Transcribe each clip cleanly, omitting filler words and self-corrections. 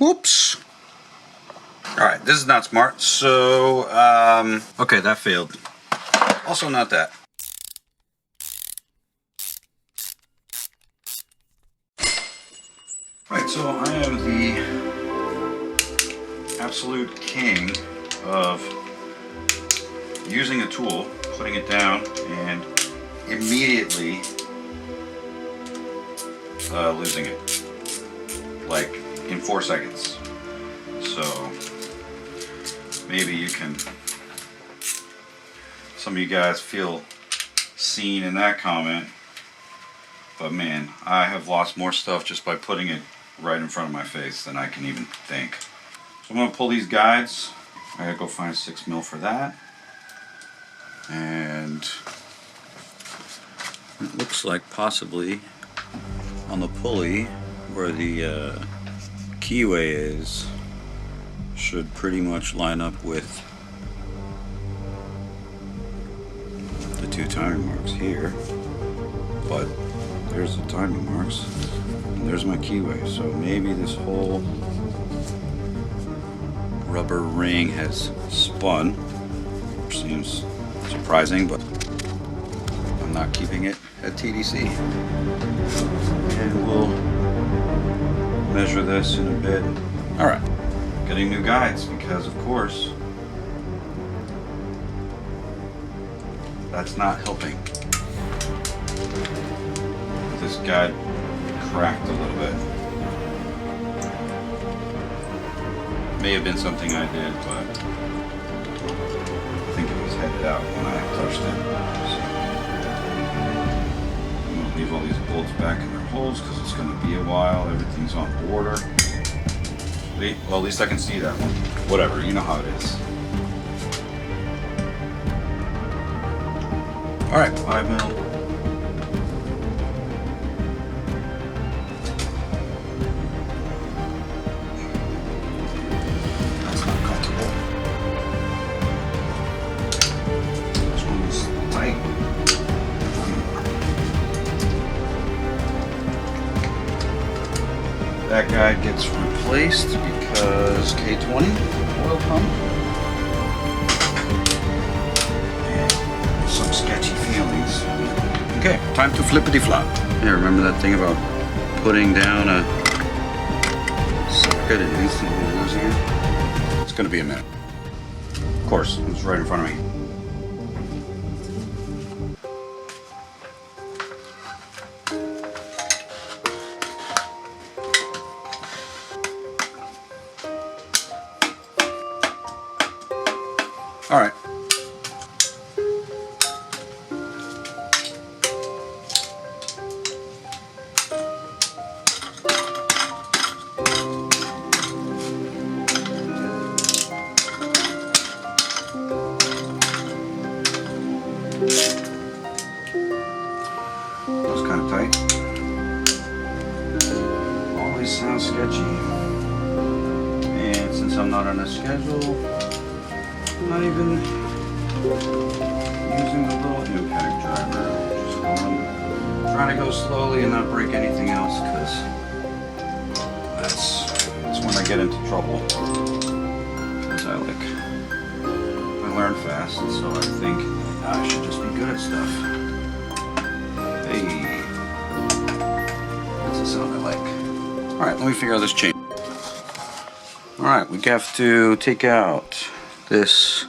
Whoops. Alright, this is not smart, so, okay, that failed. Also not that. Right, so I am the absolute king of using a tool, putting it down, and immediately losing it. Like in 4 seconds. So maybe you can, some of you guys feel seen in that comment, but man, I have lost more stuff just by putting it right in front of my face than I can even think. So I'm going to pull these guides. I gotta go find 6mm for that. And it looks like possibly on the pulley where the keyway is should pretty much line up with the 2 timing marks here, but there's the timing marks and there's my keyway, so maybe this whole rubber ring has spun, which seems surprising, but I'm not keeping it at TDC. And we'll measure this in a bit. Alright, getting new guides because of course that's not helping. This guide cracked a little bit. May have been something I did, but I think it was headed out when I touched it. So I'm going to leave all these bolts back in their holes because it's going to be a while. Everything's on order. Well, at least I can see that one. Whatever, you know how it is. Alright, 5mm. That's not comfortable. This one's tight. That guide gets replaced because K20 oil pump. And some sketchy feelings. Okay, time to flippity flop. Yeah, remember that thing about putting down a socket and instantly losing it? It's gonna be a minute. Of course, it's right in front of me. All right. That was kind of tight. Always sounds sketchy. And since I'm not on a schedule, I'm not even using the little impact driver. Just trying to go slowly and not break anything else, because that's when I get into trouble. Because I learn fast, and so I think I should just be good at stuff. Hey, that's the sound I like. All right, let me figure out this chain. All right, we have to take out this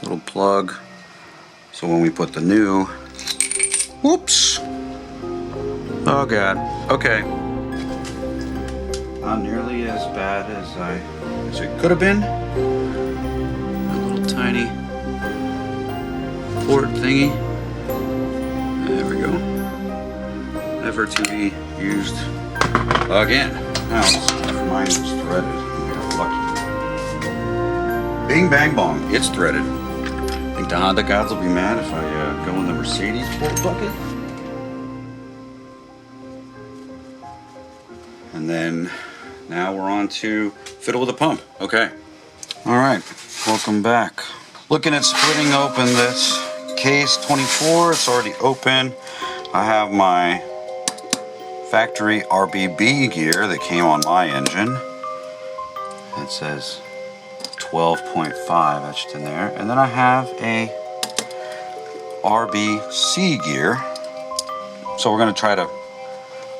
little plug, so when we put the new, whoops, oh god, okay, not nearly as bad as it could have been. A little tiny port thingy, there we go, never to be used again. Now mine is threaded. We got lucky. Bing bang bong, it's threaded. Think the Honda gods will be mad if I go in the Mercedes bolt bucket? And then now we're on to fiddle with the pump. Okay. All right, welcome back. Looking at splitting open this case 24. It's already open. I have my factory RBB gear that came on my engine. It says 12.5 etched in there. And then I have a RBC gear. So we're going to try to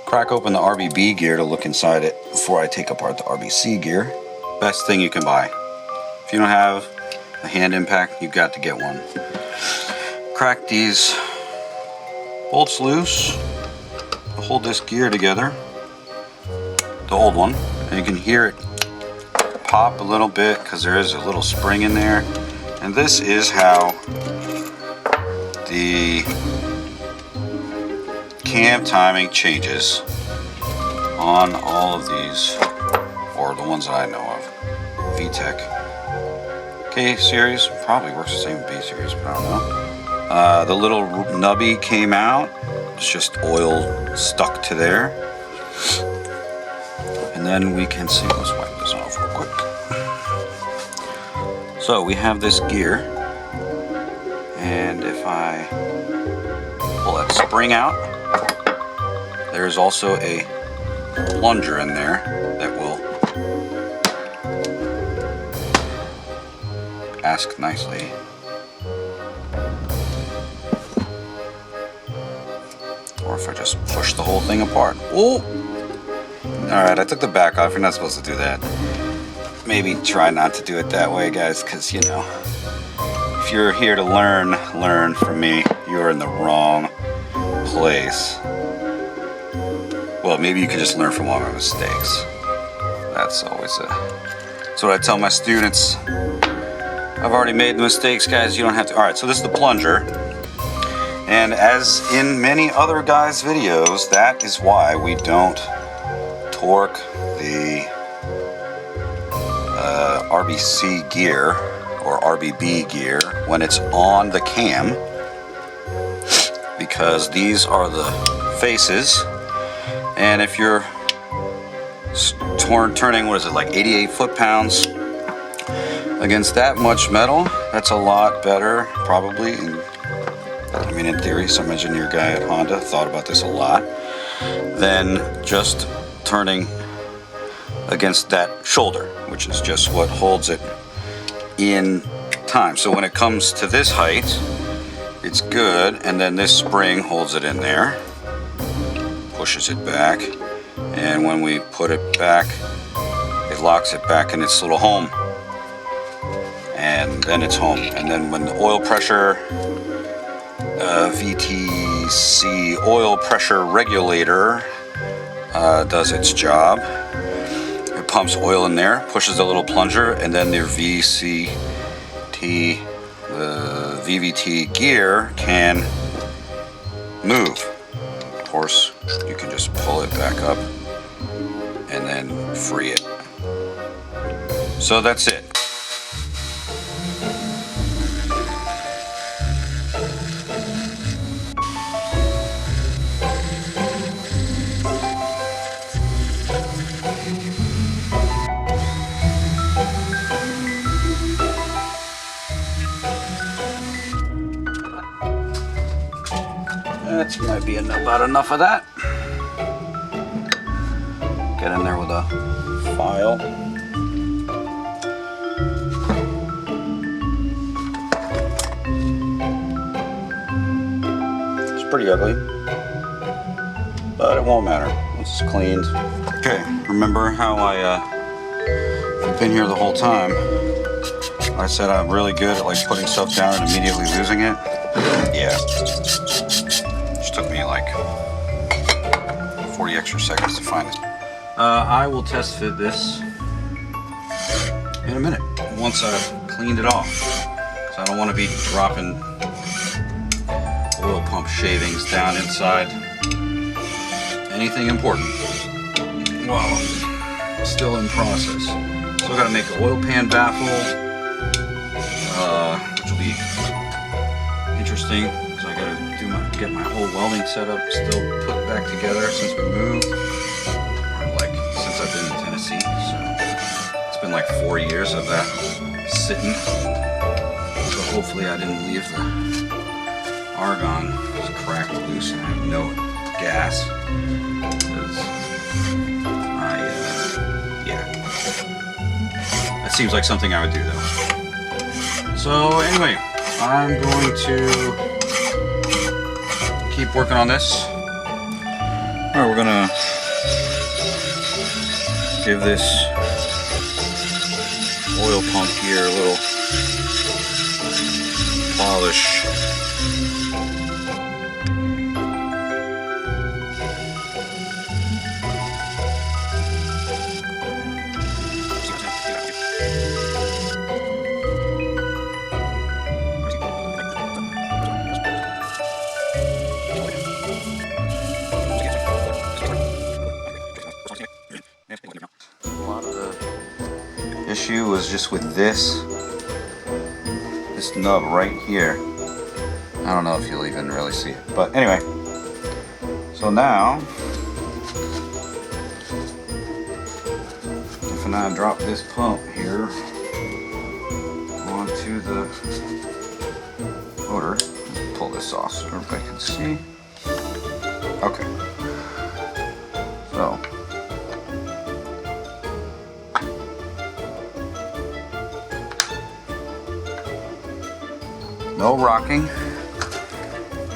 crack open the RBB gear to look inside it before I take apart the RBC gear. Best thing you can buy. If you don't have a hand impact, you've got to get one. Crack these bolts loose to hold this gear together, the old one, and you can hear it pop a little bit because there is a little spring in there. And this is how the cam timing changes on all of these, or the ones that I know of. VTEC K series probably works the same with B series, but I don't know. The little nubby came out. It's just oil stuck to there. And then we can see, let's wipe this off real quick. So we have this gear, and if I pull that spring out, there's also a plunger in there that will ask nicely. Or if I just push the whole thing apart. Oh! Alright, I took the back off. You're not supposed to do that. Maybe try not to do it that way, guys, because, you know, if you're here to learn from me, you're in the wrong place. Well, maybe you could just learn from all my mistakes. That's always that's what I tell my students. I've already made the mistakes, guys. You don't have to. Alright, so this is the plunger. And as in many other guys' videos, that is why we don't torque the RBC gear or RBB gear when it's on the cam, because these are the faces, and if you're turning, what is it, like 88 foot-pounds against that much metal, that's a lot better, probably. I mean, in theory, some engineer guy at Honda thought about this a lot, than just turning against that shoulder, which is just what holds it in time. So when it comes to this height, it's good, and then this spring holds it in there, pushes it back, and when we put it back, it locks it back in its little home, and then it's home. And then when the oil pressure, VTC oil pressure regulator does its job, it pumps oil in there, pushes the little plunger, and then their the VVT gear can move. Of course, you can just pull it back up and then free it. So that's it. That might be about enough of that. Get in there with a file. It's pretty ugly, but it won't matter once it's cleaned. Okay, remember how I've been here the whole time. I said I'm really good at like putting stuff down and immediately losing it. Yeah. Took me like 40 extra seconds to find it. I will test fit this in a minute once I've cleaned it off, because I don't want to be dropping oil pump shavings down inside anything important while I'm still in process. So I've got to make an oil pan baffle, which will be interesting. I gotta get my whole welding setup still put back together since we moved, or like since I've been in Tennessee. So it's been like 4 years of that sitting. So hopefully I didn't leave the argon cracked loose and I have no gas. seems like something I would do though. So anyway, I'm going to keep working on this. Alright, we're gonna give this oil pump here a little polish. A lot of the issue was just with this nub right here. I don't know if you'll even really see it, but anyway. So now, if I drop this pump here onto the motor, pull this off so everybody can see. Okay. So. No rocking,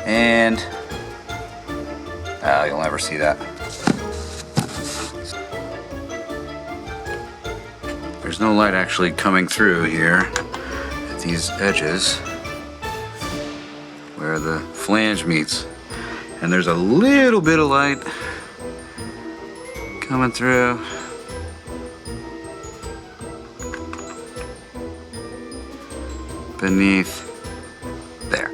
and you'll never see that. There's no light actually coming through here at these edges where the flange meets, and there's a little bit of light coming through. Beneath there.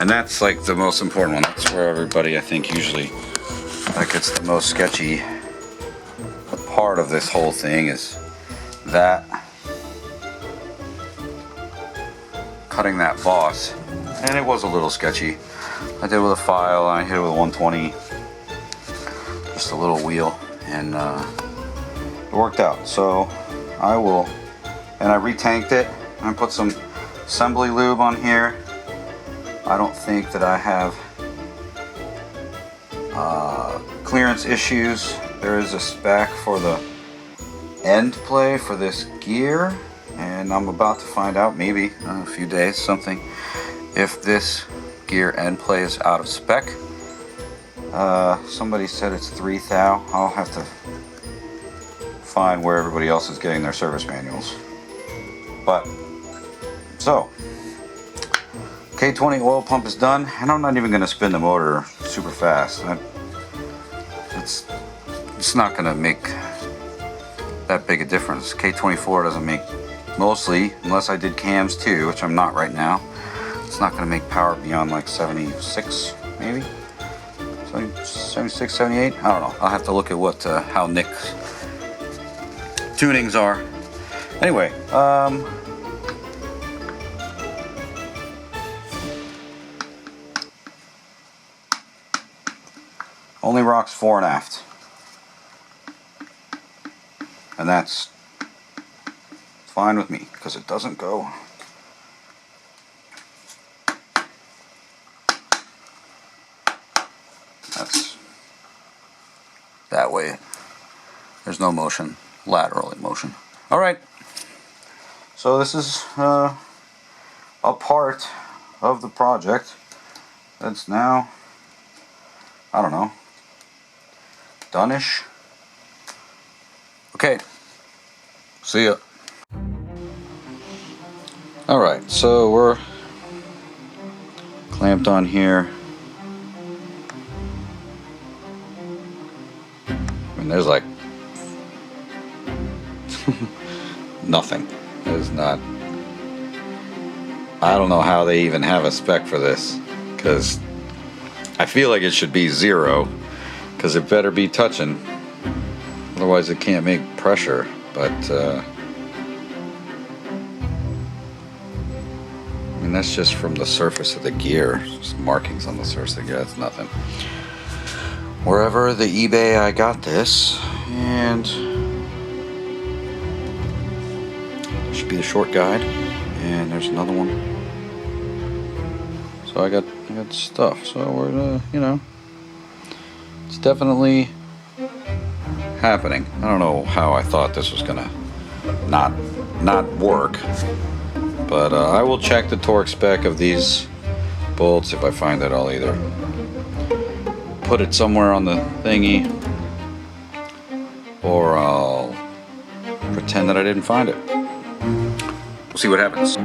And that's like the most important one. That's where everybody, I think, usually that gets the most sketchy part of this whole thing is that cutting that boss. And it was a little sketchy. I did it with a file and I hit it with a 120. Just a little wheel, and it worked out. So I will, and I retanked it. I put some assembly lube on here. I don't think that I have clearance issues. There is a spec for the end play for this gear, and I'm about to find out, maybe in a few days, something, if this gear end play is out of spec. Somebody said it's 3 thou. I'll have to find where everybody else is getting their service manuals. But so K20 oil pump is done, and I'm not even going to spin the motor super fast. It's not going to make that big a difference. K24 doesn't make, mostly, unless I did cams too, which I'm not right now, it's not going to make power beyond like 76, maybe 76, 78. I don't know. I'll have to look at what how Nick's tunings are. Anyway, only rocks fore and aft, and that's fine with me because it doesn't go. That's that way. There's no motion, lateral motion. All right. So this is a part of the project that's now, I don't know, done-ish. Okay, see ya. Alright, so we're clamped on here. I mean, there's like nothing. There's not. I don't know how they even have a spec for this, because I feel like it should be 0, because it better be touching, otherwise it can't make pressure. But I mean, that's just from the surface of the gear, just markings on the surface of the gear. That's nothing. Wherever the eBay I got this, and there should be the short guide, and there's another one. So I got stuff. So we're you know, it's definitely happening. I don't know how I thought this was gonna not work. But I will check the torque spec of these bolts. If I find it, I'll either put it somewhere on the thingy, or I'll pretend that I didn't find it. We'll see what happens.